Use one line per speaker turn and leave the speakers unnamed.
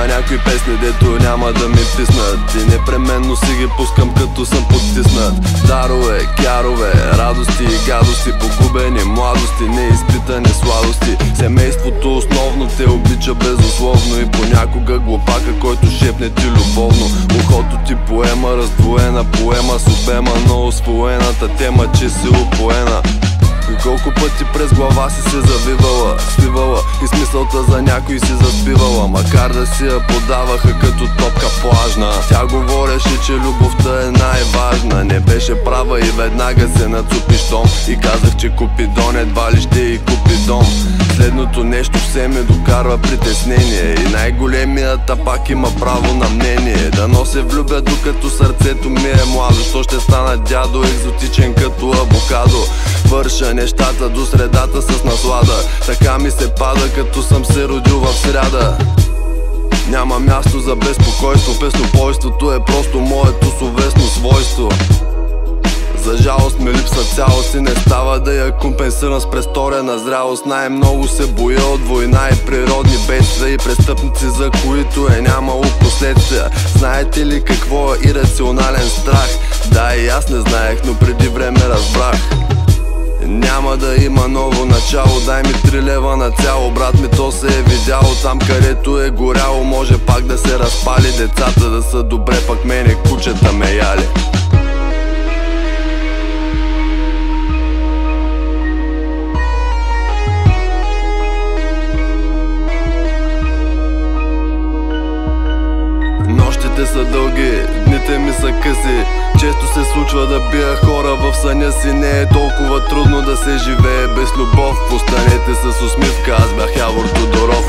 Има някои песни, дето няма да ми писнат и непременно си ги пускам като съм потиснат. Дарове, кярове, радости и гадости, погубени младости, неизпитани сладости. Семейството основно те обича безусловно и понякога глупака, който шепне ти любовно. Ухото ти поема, раздвоена поема с обема на освоената тема, че си упоена. И колко пъти през глава си се завивала, свивала и смисълта за някой си заспивала. Макар да си я подаваха като топка плажна, тя говореше, че любовта е най-важна. Не беше права и веднага се нацупи щом и казах, че Купидон едва ли ще и купи дом. Следното нещо все ме докарва притеснение и най-големията пак има право на мнение. Дано се влюбя докато сърцето ми е младо, що ще стана дядо екзотичен като авокадо. Върша нещата до средата с наслада, така ми се пада като съм се родил в сряда. Няма място за безпокойство, песнопойството е просто моето совестно свойство. За жалост ми липсва цялост и не става да я компенсирам с престорена зрялост. Най-много се боя от война и природни бедствия и престъпници, за които е нямало последствия. Знаете ли какво е ирационален страх? Да, и аз не знаех, но преди време разбрах. Няма да има ново начало, дай ми 3 лева на цяло. Брат ми, то се е видяло, там където е горяло може пак да се разпали. Децата да са добре, пак мене кучета ме яли. Нощите са дълги, дните ми са къси. Често се случва да бия хора в съня си. Не е толкова трудно да се живее без любов. Останете с усмивка, аз бях Явор Тодоров.